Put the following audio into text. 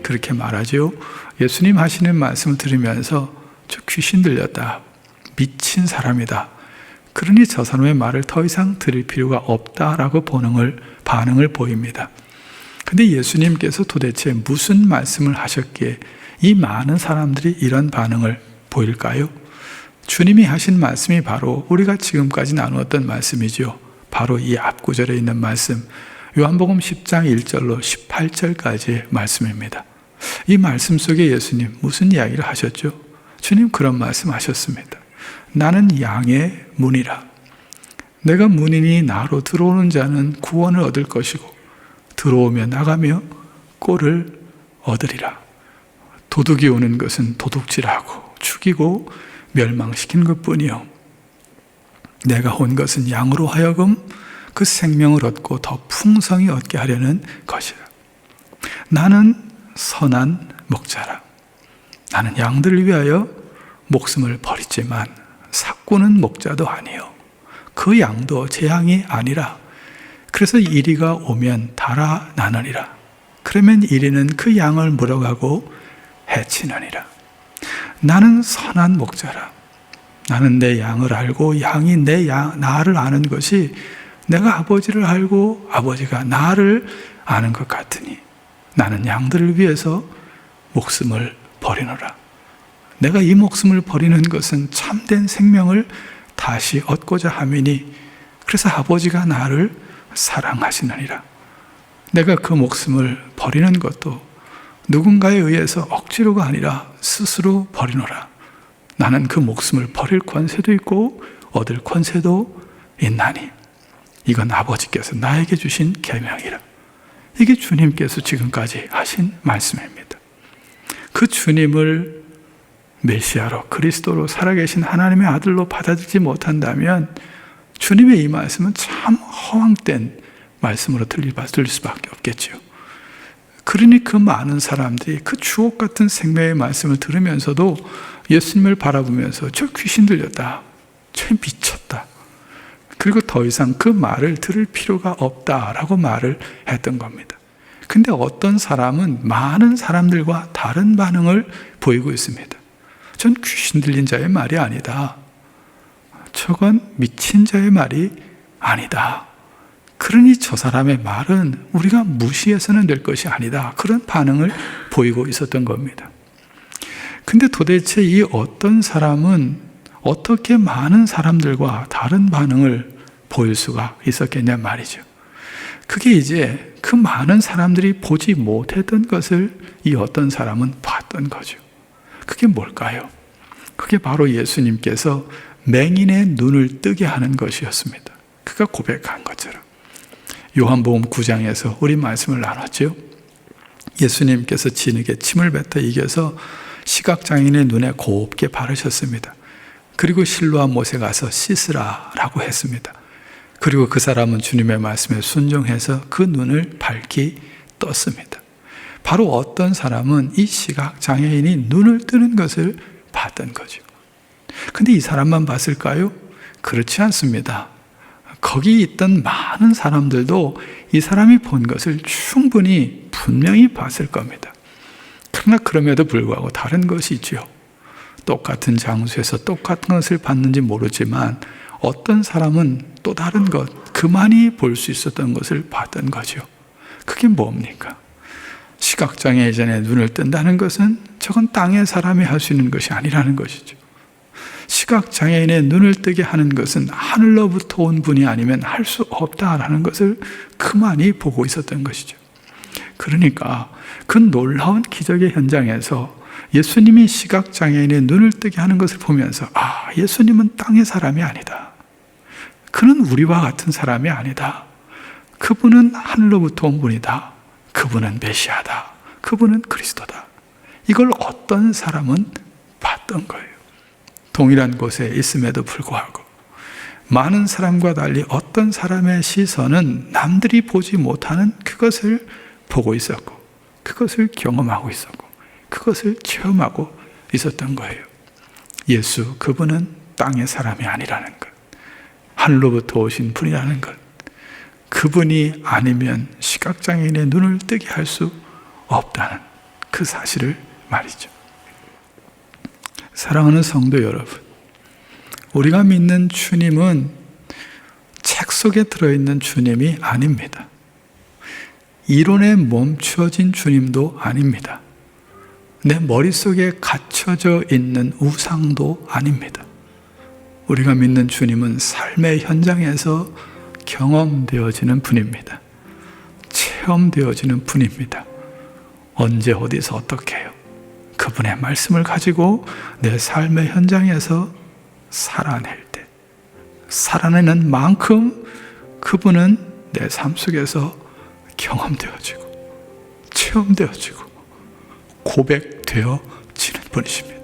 그렇게 말하죠. 예수님 하시는 말씀을 들으면서 저 귀신 들렸다, 미친 사람이다, 그러니 저 사람의 말을 더 이상 들을 필요가 없다라고 반응을 보입니다. 근데 예수님께서 도대체 무슨 말씀을 하셨기에 이 많은 사람들이 이런 반응을 보일까요? 주님이 하신 말씀이 바로 우리가 지금까지 나누었던 말씀이죠. 바로 이 앞구절에 있는 말씀, 요한복음 10장 1절로 18절까지의 말씀입니다. 이 말씀 속에 예수님 무슨 이야기를 하셨죠? 주님 그런 말씀 하셨습니다. 나는 양의 문이라. 내가 문이니 나로 들어오는 자는 구원을 얻을 것이고 들어오며 나가며 꼴을 얻으리라. 도둑이 오는 것은 도둑질하고 죽이고 멸망시킨 것뿐이요, 내가 온 것은 양으로 하여금 그 생명을 얻고 더 풍성히 얻게 하려는 것이라. 나는 선한 목자라. 나는 양들을 위하여 목숨을 버리지만 삭구는 목자도 아니요, 그 양도 제 양이 아니라. 그래서 이리가 오면 달아나느니라. 그러면 이리는 그 양을 물어가고 해치느니라. 나는 선한 목자라. 나는 내 양을 알고 양이 나를 아는 것이 내가 아버지를 알고 아버지가 나를 아는 것 같으니 나는 양들을 위해서 목숨을 버리노라. 내가 이 목숨을 버리는 것은 참된 생명을 다시 얻고자 함이니 그래서 아버지가 나를 사랑하시느니라. 내가 그 목숨을 버리는 것도 누군가에 의해서 억지로가 아니라 스스로 버리노라. 나는 그 목숨을 버릴 권세도 있고 얻을 권세도 있나니 이건 아버지께서 나에게 주신 계명이라. 이게 주님께서 지금까지 하신 말씀입니다. 그 주님을 메시아로, 그리스도로, 살아계신 하나님의 아들로 받아들이지 못한다면 주님의 이 말씀은 참 허황된 말씀으로 들릴 수밖에 없겠죠. 그러니 그 많은 사람들이 그 주옥 같은 생명의 말씀을 들으면서도 예수님을 바라보면서 저 귀신 들렸다, 저 미쳤다, 그리고 더 이상 그 말을 들을 필요가 없다라고 말을 했던 겁니다. 근데 어떤 사람은 많은 사람들과 다른 반응을 보이고 있습니다. 전 귀신 들린 자의 말이 아니다, 저건 미친 자의 말이 아니다, 그러니 저 사람의 말은 우리가 무시해서는 될 것이 아니다, 그런 반응을 보이고 있었던 겁니다. 근데 도대체 이 어떤 사람은 어떻게 많은 사람들과 다른 반응을 보일 수가 있었겠냐 말이죠. 그게 이제 그 많은 사람들이 보지 못했던 것을 이 어떤 사람은 봤던 거죠. 그게 뭘까요? 그게 바로 예수님께서 맹인의 눈을 뜨게 하는 것이었습니다. 그가 고백한 것처럼 요한복음 9장에서 우리 말씀을 나눴죠. 예수님께서 진흙에 침을 뱉어 이겨서 시각장애인의 눈에 곱게 바르셨습니다. 그리고 실로와 못에 가서 씻으라라고 했습니다. 그리고 그 사람은 주님의 말씀에 순종해서 그 눈을 밝히 떴습니다. 바로 어떤 사람은 이 시각장애인이 눈을 뜨는 것을 봤던 거죠. 근데 이 사람만 봤을까요? 그렇지 않습니다. 거기 있던 많은 사람들도 이 사람이 본 것을 충분히 분명히 봤을 겁니다. 그러나 그럼에도 불구하고 다른 것이 있죠. 똑같은 장소에서 똑같은 것을 봤는지 모르지만 어떤 사람은 또 다른 것, 그만이 볼 수 있었던 것을 봤던 거죠. 그게 뭡니까? 시각장애 이전에 눈을 뜬다는 것은 저건 땅의 사람이 할 수 있는 것이 아니라는 것이죠. 시각장애인의 눈을 뜨게 하는 것은 하늘로부터 온 분이 아니면 할 수 없다라는 것을 그만이 보고 있었던 것이죠. 그러니까 그 놀라운 기적의 현장에서 예수님이 시각장애인의 눈을 뜨게 하는 것을 보면서 예수님은 땅의 사람이 아니다, 그는 우리와 같은 사람이 아니다, 그분은 하늘로부터 온 분이다, 그분은 메시아다, 그분은 그리스도다, 이걸 어떤 사람은 봤던 거예요. 동일한 곳에 있음에도 불구하고 많은 사람과 달리 어떤 사람의 시선은 남들이 보지 못하는 그것을 보고 있었고 그것을 경험하고 있었고 그것을 체험하고 있었던 거예요. 예수, 그분은 땅의 사람이 아니라는 것, 하늘로부터 오신 분이라는 것, 그분이 아니면 시각장애인의 눈을 뜨게 할 수 없다는 그 사실을 말이죠. 사랑하는 성도 여러분, 우리가 믿는 주님은 책 속에 들어있는 주님이 아닙니다. 이론에 멈추어진 주님도 아닙니다. 내 머릿속에 갇혀져 있는 우상도 아닙니다. 우리가 믿는 주님은 삶의 현장에서 경험되어지는 분입니다. 체험되어지는 분입니다. 언제 어디서 어떻게 해요? 그분의 말씀을 가지고 내 삶의 현장에서 살아낼 때, 살아내는 만큼 그분은 내 삶 속에서 경험되어지고 체험되어지고 고백되어지는 분이십니다.